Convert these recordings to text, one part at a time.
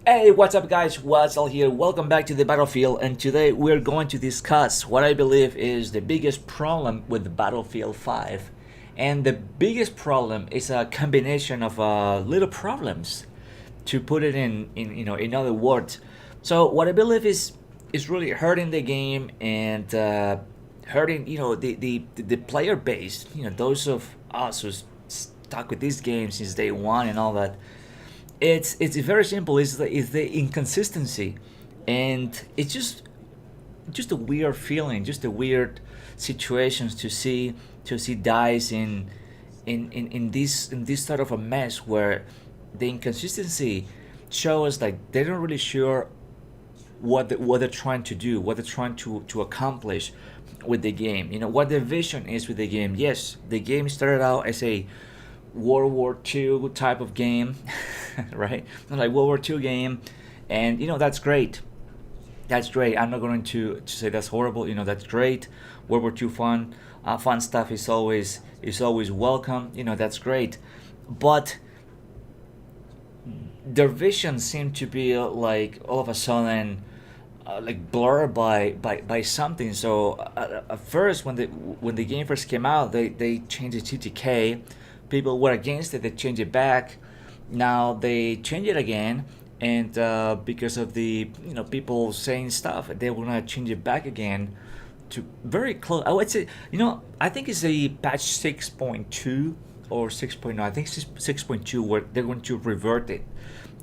Hey, what's up, guys? Watsal here. Welcome back to the battlefield, and today we're going to discuss what I believe is the biggest problem with Battlefield 5. And the biggest problem is a combination of little problems, to put it in other words. So what I believe is really hurting the game and hurting the player base. Those of us who stuck with this game since day one and all that. It's very simple. It's the inconsistency, and it's just a weird feeling, just a weird situations to see dice in this sort of a mess where the inconsistency shows like they're not really sure what they're trying to do, what they're trying to accomplish with the game. What their vision is with the game. Yes, the game started out as a World War II type of game, right? Like World War II game, and that's great. That's great. I'm not going to say that's horrible. That's great. World War II fun stuff is always welcome. That's great, but their vision seemed to be like all of a sudden like blurred by something. So at first, when the game first came out, they changed it to TTK. People were against it. They changed it back. Now they change it again, and because of the people saying stuff, they were gonna change it back again to very close. I would say, I think it's a patch 6.2 or 6.9. I think 6.2, where they're going to revert it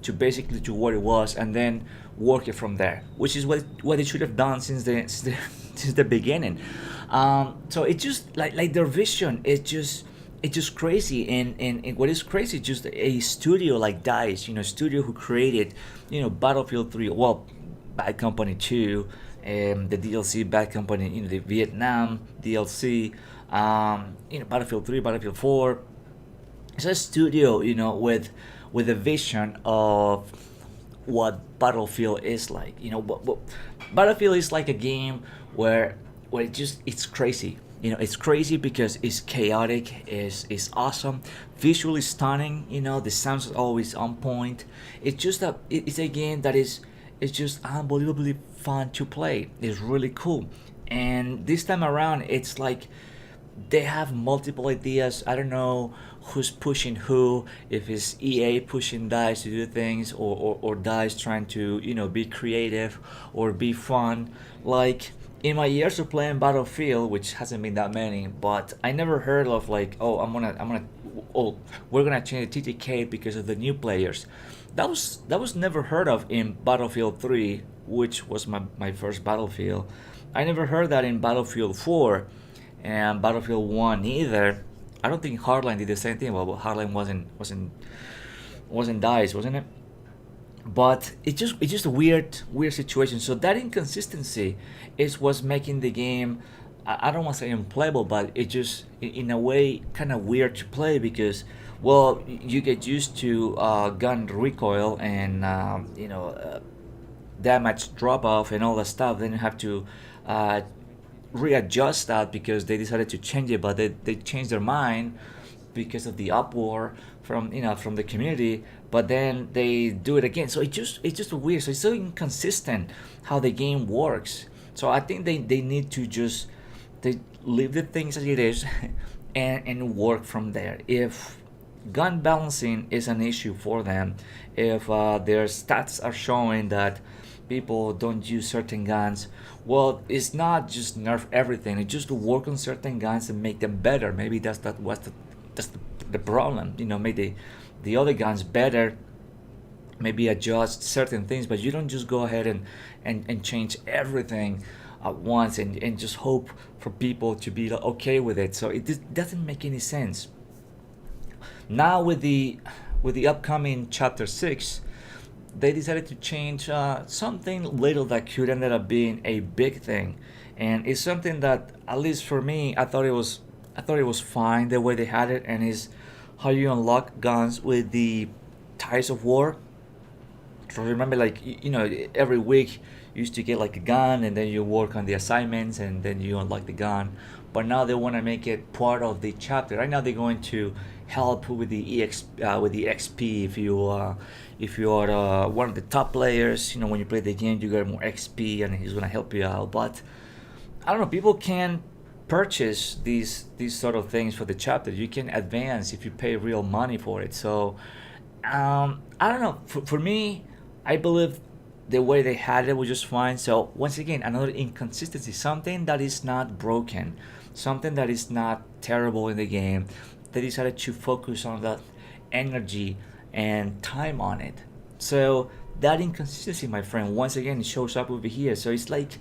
to basically to what it was, and then work it from there, which is what they should have done since the beginning. So it's just like their vision is just it's just crazy, and what is crazy is just a studio like Dice, studio who created Battlefield 3, well, Bad Company 2, the DLC Bad Company, the Vietnam DLC, Battlefield 3, Battlefield 4. It's a studio, with a vision of what Battlefield is like. Battlefield is like a game where it's crazy. It's crazy because it's chaotic, it's awesome, visually stunning. The sounds are always on point. It's a game that is just unbelievably fun to play. It's really cool, and this time around, it's like they have multiple ideas. I don't know who's pushing who, if it's EA pushing DICE to do things, or DICE trying to be creative or be fun. Like, in my years of playing Battlefield, which hasn't been that many, but I never heard of like, oh, oh, we're gonna change the TTK because of the new players. That was never heard of in Battlefield 3, which was my first Battlefield. I never heard that in Battlefield 4 and Battlefield 1 either. I don't think Hardline did the same thing. Well, Hardline wasn't Dice, wasn't it? But it's just a weird situation. So that inconsistency is what's making the game. I don't want to say unplayable, but it just in a way kind of weird to play because, well, you get used to gun recoil and damage drop off and all that stuff. Then you have to uh, readjust that because they decided to change it, but they changed their mind because of the uproar from the community. But then they do it again, so it's just weird. So it's so inconsistent how the game works. So I think they need to just they leave the things as it is and work from there. If gun balancing is an issue for them, if their stats are showing that people don't use certain guns, well, it's not just nerf everything. It's just to work on certain guns and make them better. Maybe that's the problem. Make the other guns better. Maybe adjust certain things, but you don't just go ahead and change everything at once and just hope for people to be okay with it. So it doesn't make any sense. Now with the upcoming chapter 6, they decided to change something little that could end up being a big thing, and it's something that, at least for me, I thought it was fine the way they had it, and is how you unlock guns with the ties of war. So remember, like, every week you used to get like a gun, and then you work on the assignments, and then you unlock the gun. But now they want to make it part of the chapter. Right now they're going to help with the with the XP. If you are one of the top players, when you play the game, you get more XP, and he's gonna help you out. But I don't know. People can purchase these sort of things for the chapter. You can advance if you pay real money for it. So I don't know. For me, I believe the way they had it was just fine. So once again, another inconsistency, something that is not broken, something that is not terrible in the game. They decided to focus on that energy and time on it. So that inconsistency, my friend, once again it shows up over here. So it's like,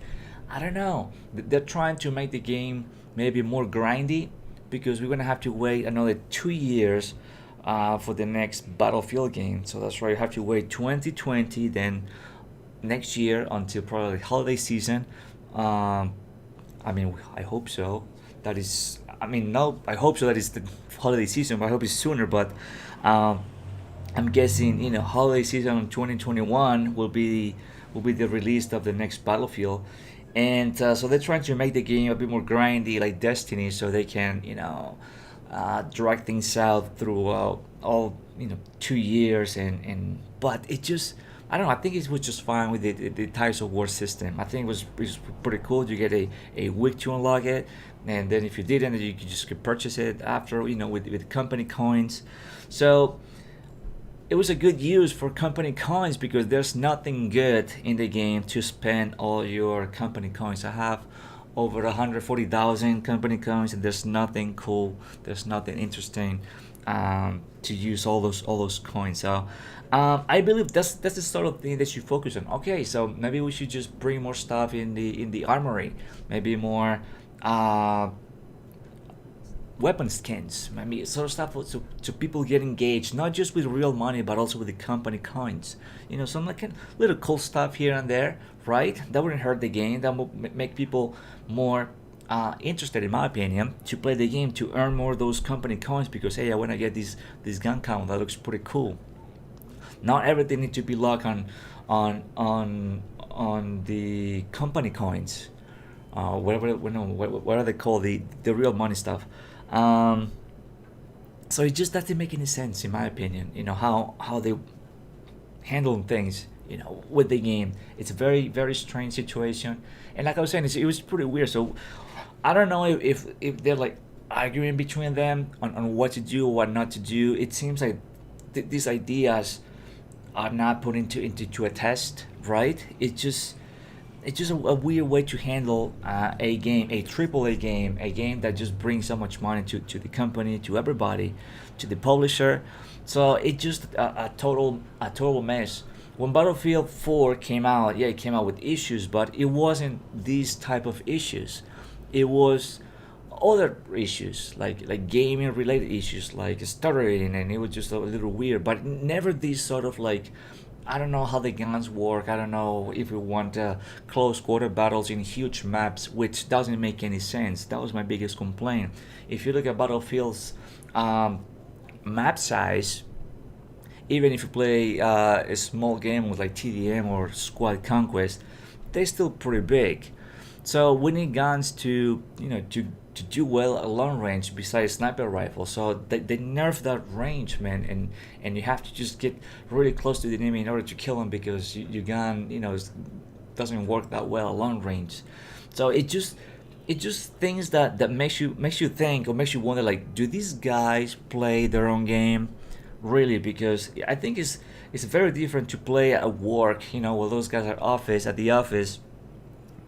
I don't know. They're trying to make the game maybe more grindy because we're gonna have to wait another 2 years for the next Battlefield game. So that's why you have to wait 2020, then next year until probably holiday season. Um, I mean, I hope so. That is, I mean, no, I hope so. That is the holiday season. But I hope it's sooner. But um, I'm guessing, holiday season 2021 will be the release of the next Battlefield, and so they're trying to make the game a bit more grindy, like Destiny, so they can, drag things out through all 2 years, and but it just, I don't know. I think it was just fine with the Tires of War system. I think it was pretty cool. You get a week to unlock it, and then if you didn't, you could purchase it after, with company coins. So it was a good use for company coins because there's nothing good in the game to spend all your company coins. I have over 140,000 company coins, and there's nothing cool. There's nothing interesting to use all those coins. So I believe that's the sort of thing that you focus on. Okay, so maybe we should just bring more stuff in the armory. Maybe more weapon skins, maybe sort of stuff so people get engaged, not just with real money, but also with the company coins. Some like little cool stuff here and there, right? That wouldn't hurt the game. That would make people more interested, in my opinion, to play the game, to earn more of those company coins because, hey, I want to get this gun count. That looks pretty cool. Not everything needs to be locked on the company coins, whatever, what are they called, the real money stuff. Um, so it just doesn't make any sense, in my opinion. How they handle things. With the game, it's a very very strange situation, and like I was saying, it was pretty weird. So I don't know if they're like arguing between them on what to do or what not to do. It seems like these ideas are not put into a test, right? It's just a weird way to handle a game, a triple A game, a game that just brings so much money to the company, to everybody, to the publisher. So it just a total mess. When Battlefield 4 came out, yeah, it came out with issues, but it wasn't these type of issues. It was other issues like gaming related issues like stuttering, and it was just a little weird, but never these sort of like, I don't know how the guns work. I don't know if we want close quarter battles in huge maps, which doesn't make any sense. That was my biggest complaint. If you look at Battlefield's map size, even if you play a small game with like TDM or Squad Conquest, they're still pretty big. So we need guns to do well at long range besides sniper rifle. So they nerf that range, man, and you have to just get really close to the enemy in order to kill him because your gun, doesn't work that well at long range. So it just things that makes you think or makes you wonder, like, do these guys play their own game really? Because I think it's very different to play at work, while those guys are at the office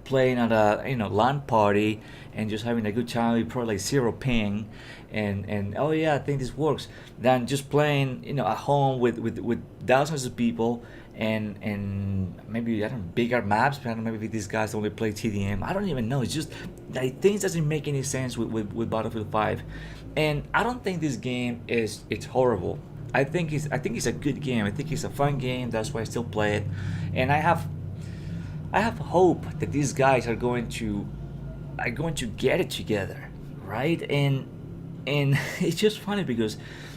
playing at a LAN party and just having a good time with probably like zero ping, and oh yeah, I think this works, than just playing at home with thousands of people, and maybe, I don't know, bigger maps. But I don't know, maybe these guys only play TDM. I don't even know. It's just like things doesn't make any sense with Battlefield 5, and I don't think this game it's horrible. I think it's a good game. I think it's a fun game. That's why I still play it, and I have hope that these guys are going to get it together, right? And it's just funny because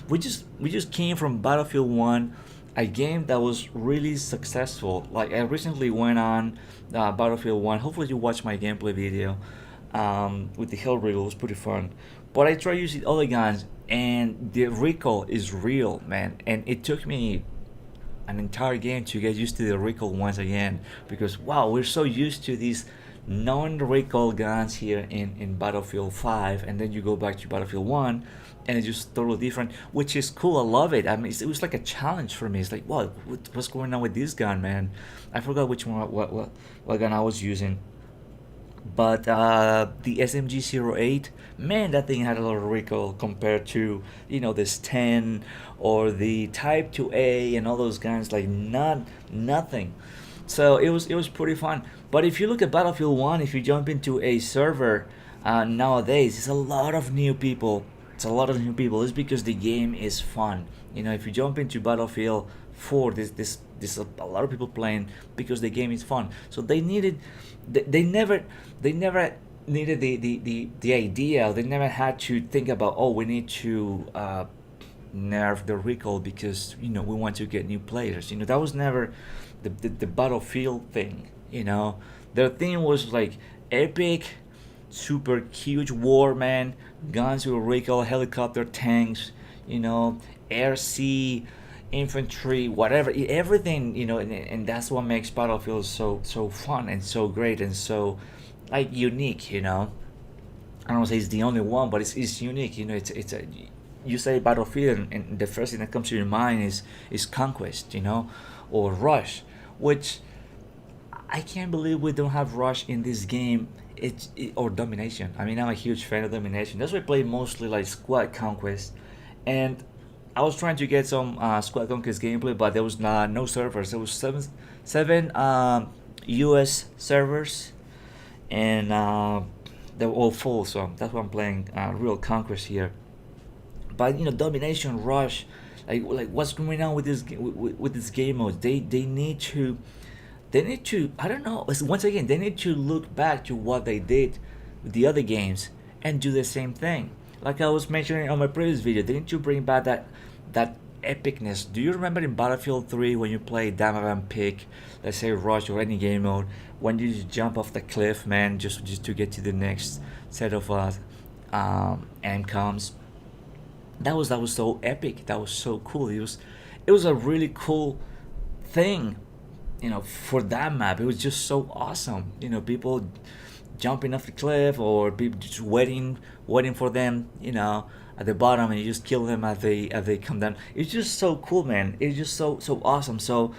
we just came from Battlefield 1, a game that was really successful. Like, I recently went on Battlefield 1. Hopefully you watched my gameplay video with the Hill Rig. It was pretty fun. But I try using other guns, and the recoil is real, man. And it took me an entire game to get used to the recoil once again, because wow, we're so used to these non-recoil guns here in Battlefield 5, and then you go back to Battlefield 1 and it's just totally different, which is cool. I love it. I mean, it was like a challenge for me. It's like, what's going on with this gun, man? I forgot which one, what gun I was using, but the SMG 08, man, that thing had a lot of recoil compared to, this 10 or the Type 2A and all those guns, like nothing. So it was pretty fun. But if you look at Battlefield 1, if you jump into a server nowadays, it's a lot of new people. It's a lot of new people. It's because the game is fun. If you jump into Battlefield 4, this a lot of people playing because the game is fun. So they never needed the idea. They never had to think about, oh, we need to nerf the recoil because we want to get new players. That was never the Battlefield thing. Their thing was like epic, super huge war, man. Guns with recoil, helicopter, tanks, air, sea, infantry, whatever, everything, and that's what makes Battlefield so fun and so great and so like unique. I don't want to say it's the only one, but it's unique. It's a, you say Battlefield, and the first thing that comes to your mind is Conquest, or Rush, which I can't believe we don't have Rush in this game. Or Domination. I mean, I'm a huge fan of Domination. That's why I play mostly like Squad Conquest, and I was trying to get some Squad Conquest gameplay, but there was no servers. There was seven U.S. servers, and they were all full. So that's why I'm playing real Conquest here. But Domination, Rush, like what's going on with with this game mode? They need to. They need to, I don't know, once again, they need to look back to what they did with the other games and do the same thing. Like I was mentioning on my previous video, they need to bring back that epicness. Do you remember in Battlefield 3 when you play Damavan Pick, let's say Rush or any game mode, when you just jump off the cliff, man, just to get to the next set of AMCOMs? That was so epic. That was so cool. It was a really cool thing, for that map. It was just so awesome. People jumping off the cliff, or people just waiting for them, at the bottom, and you just kill them as they come down. It's just so cool, man. It's just so awesome. So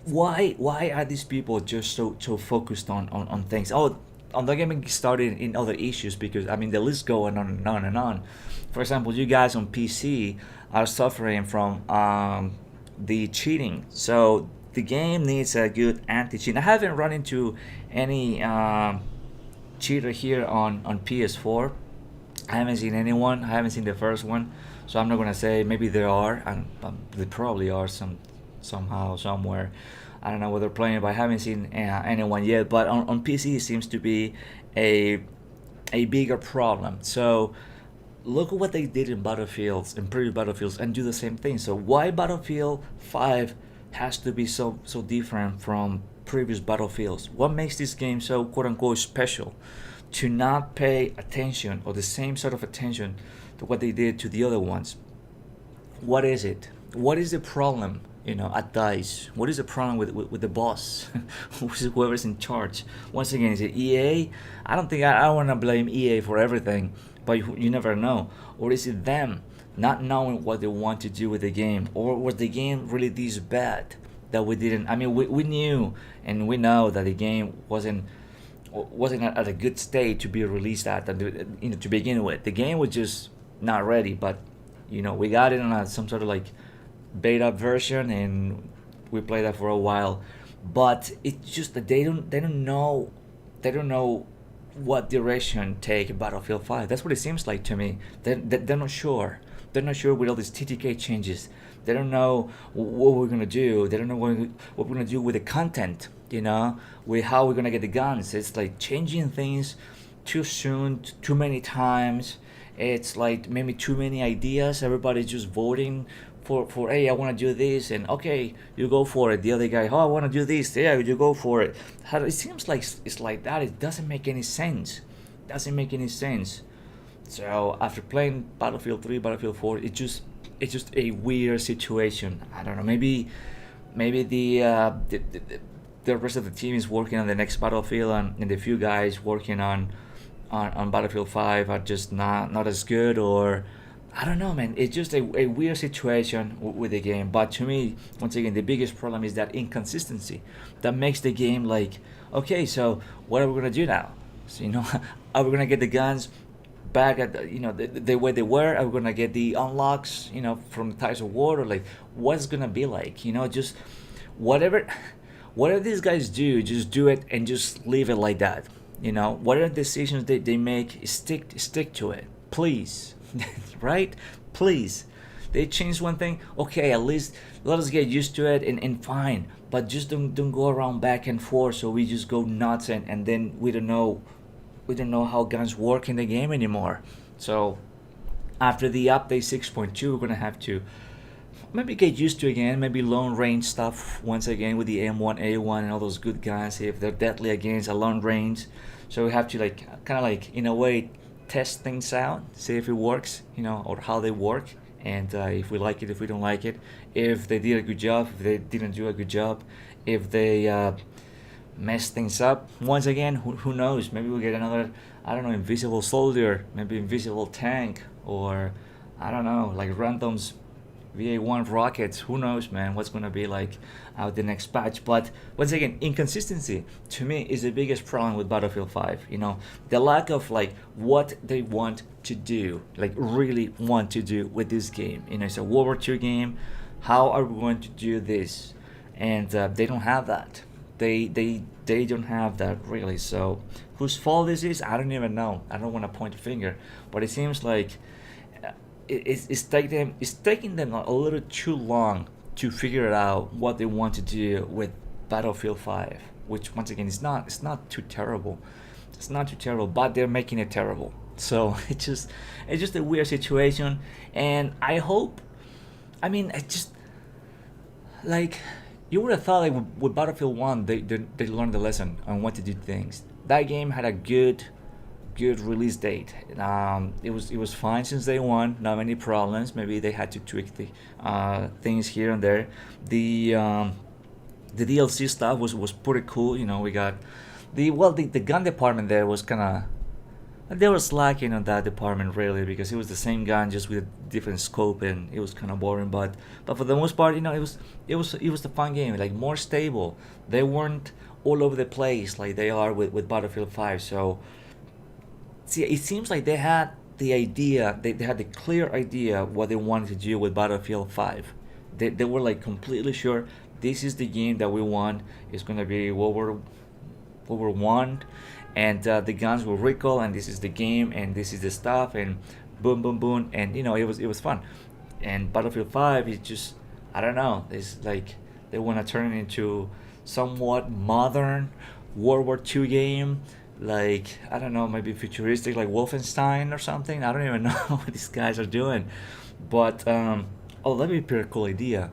why are these people just so focused on things? Oh, I'm not getting started in other issues, because I mean the list going on and on and on. For example, you guys on PC are suffering from the cheating. So the game needs a good anti-cheat. I haven't run into any cheater here on PS4. I haven't seen anyone. I haven't seen the first one, so I'm not gonna say. Maybe there are, and there probably are somehow somewhere. I don't know what they're playing, but I haven't seen anyone yet. But on PC it seems to be a bigger problem. So look at what they did in previous Battlefields, and do the same thing. So why Battlefield 5 has to be so different from previous Battlefields? What makes this game so quote unquote special? To not pay attention, or the same sort of attention, to what they did to the other ones. What is it? What is the problem? At DICE, what is the problem with the boss? Whoever's in charge. Once again, is it EA? I don't think I want to blame EA for everything, but you never know. Or is it them not knowing what they want to do with the game? Or was the game really this bad that we didn't? I mean, we knew and we know that the game wasn't at a good state to be released at, to begin with. The game was just not ready, but we got it on some sort of like beta version, and we played that for a while. But it's just that they don't know what direction take Battlefield 5. That's what it seems like to me. They're not sure. They're not sure with all these TTK changes. They don't know what we're gonna do. They don't know what we're gonna do with the content. With how we're gonna get the guns. It's like changing things too soon, too many times. It's like maybe too many ideas. Everybody's just voting for hey, I want to do this, and okay, you go for it. The other guy, oh, I want to do this. Yeah, you go for it. It seems like it's like that. It doesn't make any sense. So after playing Battlefield 3, Battlefield 4, it's just a weird situation. I don't know. Maybe the rest of the team is working on the next Battlefield, and the few guys working on Battlefield 5 are just not as good, or I don't know, man. It's just a weird situation with the game. But to me, once again, the biggest problem is that inconsistency that makes the game like, okay, so what are we gonna do now? So are we gonna get the guns back at the way they were? Are we gonna get the unlocks from the Tires of War, or like what's gonna be like? Just whatever whatever these guys do, just do it and just leave it like that. Whatever decisions they make, stick to it, please. Right? Please. They change one thing, okay, at least let us get used to it, and fine. But just don't go around back and forth, so we just go nuts, and then we don't know how guns work in the game anymore. So after the update 6.2, we're gonna have to maybe get used to again, maybe long range stuff once again with the M1A1 and all those good guns, if they're deadly against a long range. So we have to like kind of like in a way test things out, see if it works, or how they work, and if we like it, if we don't like it, if they did a good job, if they didn't do a good job, if they mess things up. Once again, who knows? Maybe we'll get another, I don't know, invisible soldier, maybe invisible tank, or I don't know, like randoms VA1 rockets. Who knows, man? What's gonna be like out the next patch? But once again, inconsistency to me is the biggest problem with Battlefield 5. The lack of like what they want to do, like really want to do with this game. It's a World War II game. How are we going to do this? And they don't have that. They don't have that really. So whose fault this is, I don't even know. I don't want to point a finger, but it seems like it's taking them a little too long to figure out what they want to do with Battlefield 5, which once again it's not too terrible. It's not too terrible, but they're making it terrible. So it's just a weird situation, and I hope. I mean, I just like you would have thought like with Battlefield 1 they learned the lesson on what to do things. That game had a good release date. It was fine since day one. Not many problems. Maybe they had to tweak the things here and there. The DLC stuff was pretty cool. We got the gun department there was kind of, they were slacking on that department really, because it was the same gun just with a different scope, and it was kind of boring. But for the most part, it was a fun game, like more stable. They weren't all over the place like they are with Battlefield 5. So see, it seems like they had the idea, they had the clear idea what they wanted to do with Battlefield 5. They were like completely sure this is the game that we want. It's gonna be World War One, and the guns will recoil, and this is the game, and this is the stuff, and boom, boom, boom, and it was fun. And Battlefield 5 is just, I don't know. It's like they want to turn it into somewhat modern World War II game, like I don't know, maybe futuristic, like Wolfenstein or something. I don't even know what these guys are doing, but that'd be a pretty cool idea,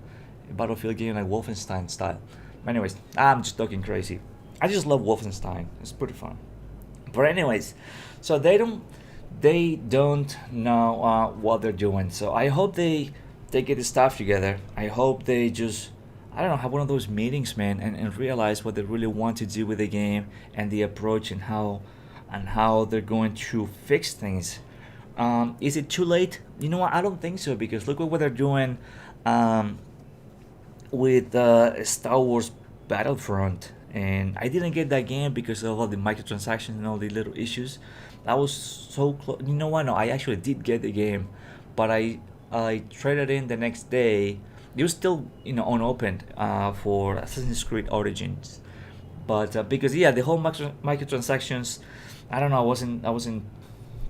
a Battlefield game like Wolfenstein style. Anyways, I'm just talking crazy. I just love Wolfenstein. It's pretty fun. But anyways, so they don't know what they're doing. So I hope they get the stuff together. I hope they just, I don't know, have one of those meetings, man, and realize what they really want to do with the game, and the approach, and how they're going to fix things. Is it too late? You know what? I don't think so, because look at what they're doing um, with Star Wars Battlefront. And I didn't get that game because of all the microtransactions and all the little issues. I was so close. You know what? No, I actually did get the game, but I traded in the next day. It was still unopened for Assassin's Creed Origins, but because yeah, the whole microtransactions, I don't know. I wasn't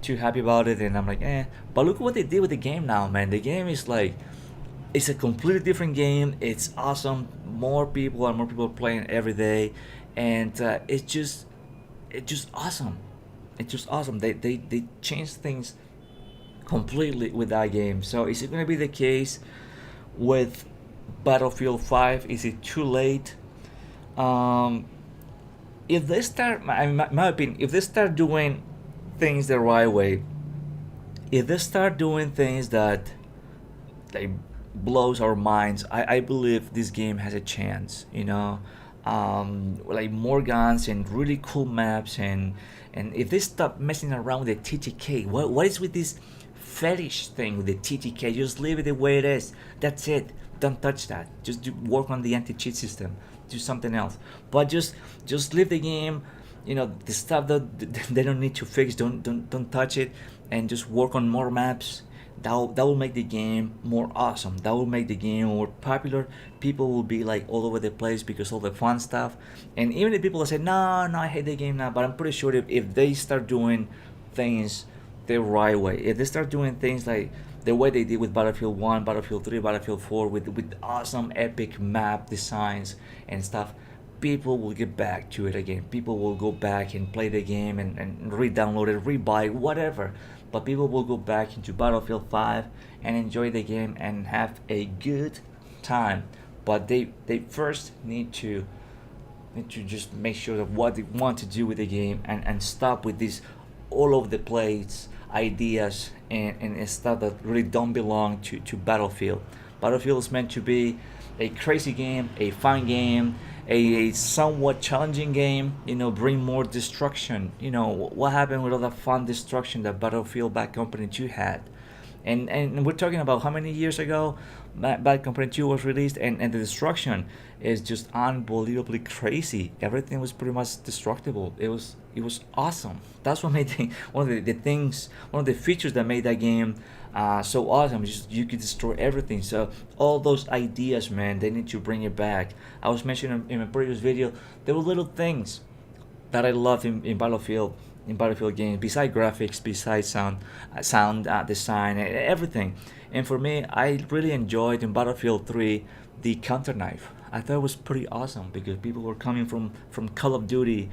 too happy about it, and I'm like, eh. But look what they did with the game now, man. The game is like, it's a completely different game. It's awesome. More people are playing every day, and it's just awesome. It's just awesome. They changed things completely with that game. So is it gonna be the case with Battlefield 5? Is it too late? Um, if they start, in my opinion, if they start doing things the right way, if they start doing things that like blows our minds, I believe this game has a chance. Like more guns and really cool maps, and if they stop messing around with the TTK, what is with this fetish thing with the TTK? Just leave it the way it is. That's it. Don't touch that. Just work on the anti-cheat system. Do something else. But just leave the game. The stuff that they don't need to fix. Don't touch it, and just work on more maps. That will make the game more awesome. That will make the game more popular. People will be like all over the place because all the fun stuff. And even the people that say no, I hate the game now, but I'm pretty sure if they start doing things the right way, if they start doing things like the way they did with Battlefield 1, Battlefield 3, Battlefield 4, with awesome epic map designs and stuff, people will get back to it again. People will go back and play the game and re-download it, re-buy it, whatever. But people will go back into Battlefield 5 and enjoy the game and have a good time. But they first need to just make sure that what they want to do with the game, and stop with these all over the place ideas and stuff that really don't belong to Battlefield. Battlefield is meant to be a crazy game, a fun game, a somewhat challenging game. Bring more destruction. What happened with all the fun destruction that Battlefield Bad Company 2 had? And we're talking about how many years ago Bad Company 2 was released, and the destruction is just unbelievably crazy. Everything was pretty much destructible. It was awesome. That's what made one of the things, one of the features that made that game so awesome. Just you could destroy everything. So all those ideas, man, they need to bring it back. I was mentioning in my previous video, there were little things that I love in Battlefield games, besides graphics, besides sound design, everything. And for me, I really enjoyed in Battlefield 3 the counter knife. I thought it was pretty awesome because people were coming from Call of Duty,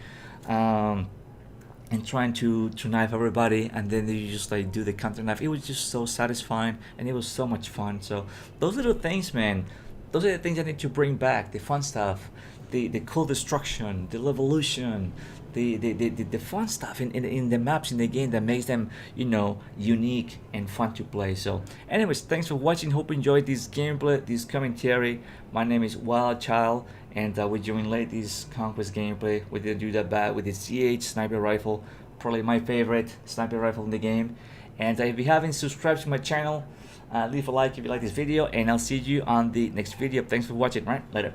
and trying to knife everybody, and then they just like do the counter knife. It was just so satisfying, and it was so much fun. So those little things, man, those are the things I need to bring back. The fun stuff, the cool destruction, the revolution, the fun stuff in the maps in the game that makes them unique and fun to play. So anyways, thanks for watching. Hope you enjoyed this gameplay, this commentary. My name is Wild Child, and we joined late this Conquest gameplay. We didn't do that bad with the CH sniper rifle, probably my favorite sniper rifle in the game. And if you haven't subscribed to my channel, leave a like if you like this video, and I'll see you on the next video. Thanks for watching. Right, later.